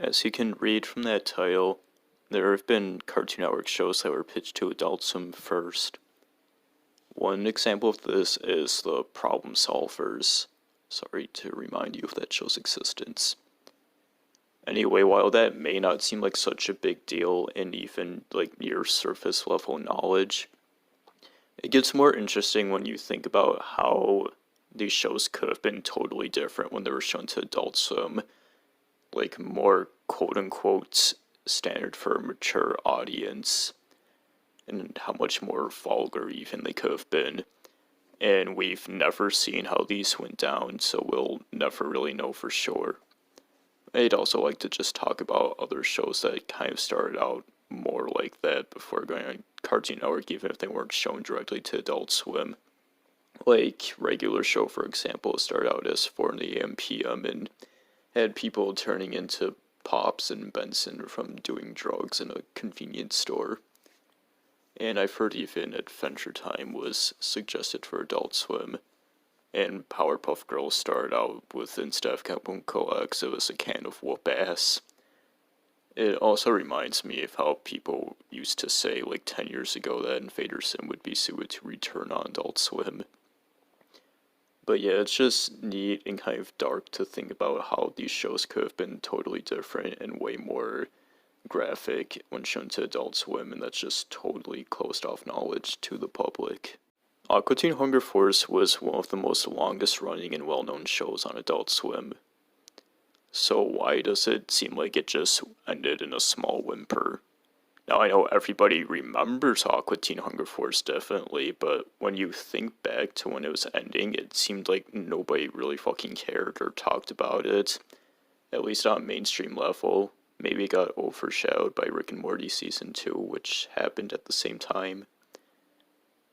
As you can read from that title, there have been Cartoon Network shows that were pitched to Adult Swim first. One example of this is the Problem Solvers. Sorry to remind you of that show's existence. Anyway, while that may not seem like such a big deal in even like near surface level knowledge, it gets more interesting when you think about how these shows could have been totally different when they were shown to Adult Swim, like more quote-unquote standard for a mature audience, and how much more vulgar even they could have been. And we've never seen how these went down, so we'll never really know for sure. I'd also like to just talk about other shows that kind of started out more like that before going on Cartoon Network, even if they weren't shown directly to Adult Swim. Like, Regular Show, for example, started out as 4 in the AM PM and had people turning into Pops and Benson from doing drugs in a convenience store. And I've heard even Adventure Time was suggested for Adult Swim. And Powerpuff Girls started out with, instead of Captain Coax, it was a can of whoop ass. It also reminds me of how people used to say, like 10 years ago, that Invader Sim would be suited to return on Adult Swim. But yeah, it's just neat and kind of dark to think about how these shows could have been totally different and way more graphic when shown to Adult Swim, and that's just totally closed off knowledge to the public. Aqua Teen Hunger Force was one of the most longest running and well-known shows on Adult Swim. So why does it seem like it just ended in a small whimper? Now I know everybody remembers Aqua Teen Hunger Force definitely, but when you think back to when it was ending, it seemed like nobody really fucking cared or talked about it, at least on a mainstream level. Maybe it got overshadowed by Rick and Morty Season 2, which happened at the same time.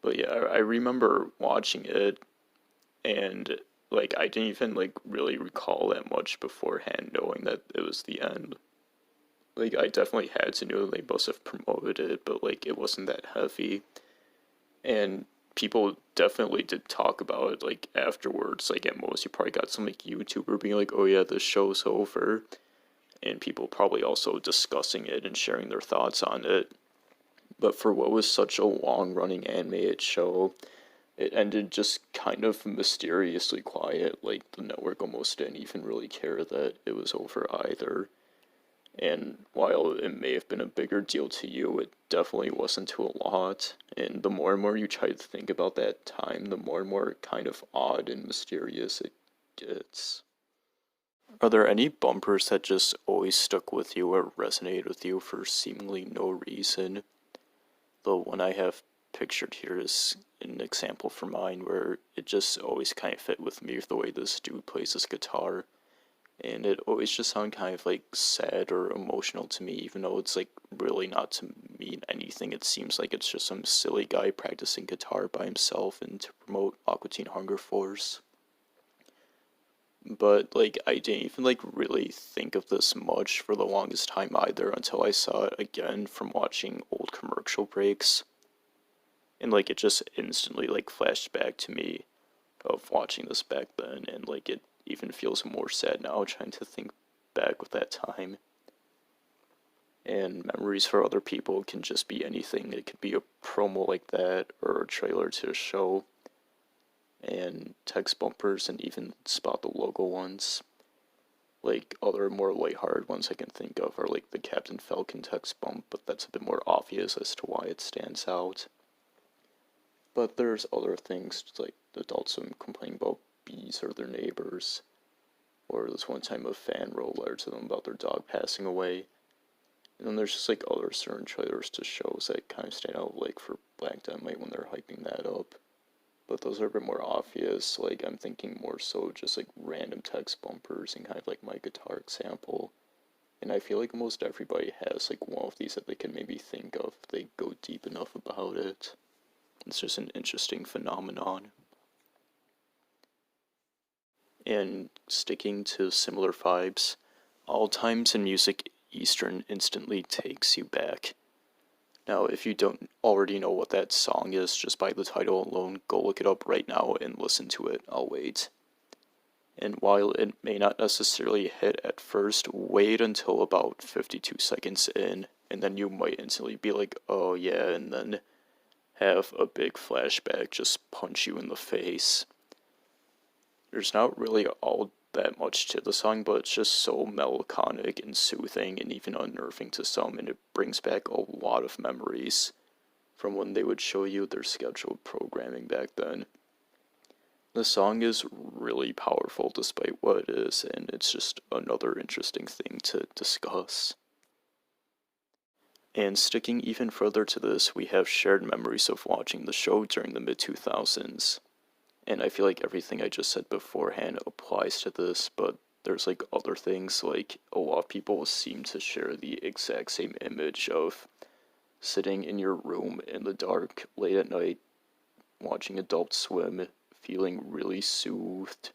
But yeah, I remember watching it, and like I didn't even like really recall that much beforehand, knowing that it was the end. Like I definitely had to know they must have promoted it, but like it wasn't that heavy, and people definitely did talk about it like afterwards. Like at most, you probably got some like YouTuber being like, "Oh yeah, the show's over," and people probably also discussing it and sharing their thoughts on it. But for what was such a long-running animated show, it ended just kind of mysteriously quiet. Like the network almost didn't even really care that it was over either. And while it may have been a bigger deal to you, it definitely wasn't to a lot. And the more and more you try to think about that time, the more and more kind of odd and mysterious it gets. Are there any bumpers that just always stuck with you or resonated with you for seemingly no reason? The one I have pictured here is an example for mine where it just always kind of fit with me with the way this dude plays his guitar. And it always just sounded kind of like sad or emotional to me, even though it's like really not to mean anything. It seems like it's just some silly guy practicing guitar by himself and to promote Aqua Teen Hunger Force. But like I didn't even like really think of this much for the longest time either until I saw it again from watching old commercial breaks. And like it just instantly like flashed back to me of watching this back then, and like it even feels more sad now trying to think back with that time. And memories for other people can just be anything. It could be a promo like that or a trailer to a show. And text bumpers and even spot the logo ones. Like other more lighthearted ones I can think of are like the Captain Falcon text bump, but that's a bit more obvious as to why it stands out. But there's other things like the adults complaining about bees or their neighbors, or this one time a fan wrote a letter to them about their dog passing away. And then there's just like other certain trailers to shows that kind of stand out, like for Black Dynamite when they're hyping that up. But those are a bit more obvious. Like I'm thinking more so just like random text bumpers and kind of like my guitar example. And I feel like most everybody has like one of these that they can maybe think of if they go deep enough about it. It's just an interesting phenomenon. And sticking to similar vibes, All Times in Music Eastern instantly takes you back. Now, if you don't already know what that song is just by the title alone, go look it up right now and listen to it. I'll wait. And while it may not necessarily hit at first, wait until about 52 seconds in, and then you might instantly be like, oh yeah, and then have a big flashback just punch you in the face. There's not really all that much to the song, but it's just so melancholic and soothing and even unnerving to some, and it brings back a lot of memories from when they would show you their scheduled programming back then. The song is really powerful despite what it is, and it's just another interesting thing to discuss. And sticking even further to this, we have shared memories of watching the show during the mid 2000s. And I feel like everything I just said beforehand applies to this, but there's like other things, like a lot of people seem to share the exact same image of sitting in your room in the dark late at night, watching Adult Swim, feeling really soothed,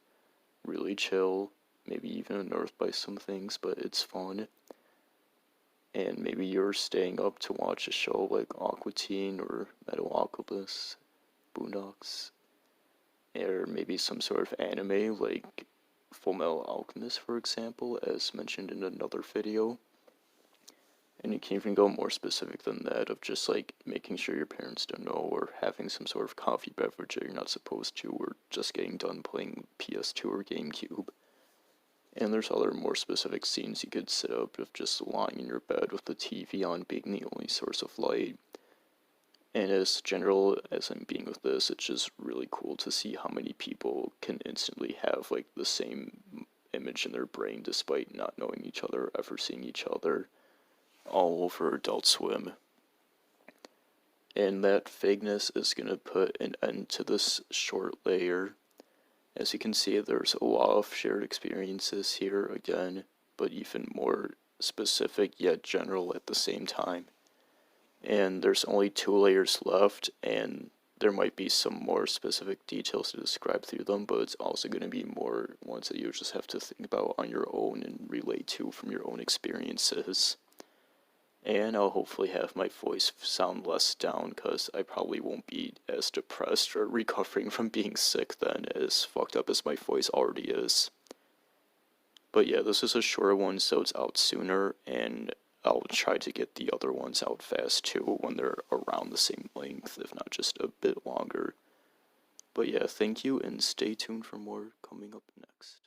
really chill, maybe even unnerved by some things, but it's fun. And maybe you're staying up to watch a show like Aqua Teen or Metalocalypse, Boondocks, or maybe some sort of anime like Fullmetal Alchemist, for example, as mentioned in another video. And you can even go more specific than that, of just like making sure your parents don't know, or having some sort of coffee beverage that you're not supposed to, or just getting done playing PS2 or GameCube. And there's other more specific scenes you could set up of just lying in your bed with the TV on being the only source of light. And as general as I'm being with this, it's just really cool to see how many people can instantly have like the same image in their brain despite not knowing each other, ever seeing each other, all over Adult Swim. And that vagueness is going to put an end to this short layer. As you can see, there's a lot of shared experiences here again, but even more specific yet general at the same time. And there's only 2 layers left, and there might be some more specific details to describe through them, but it's also going to be more ones that you just have to think about on your own and relate to from your own experiences. And I'll hopefully have my voice sound less down, because I probably won't be as depressed or recovering from being sick then, as fucked up as my voice already is. But yeah, this is a shorter one, so it's out sooner, and I'll try to get the other ones out fast too when they're around the same length, if not just a bit longer. But yeah, thank you, and stay tuned for more coming up next.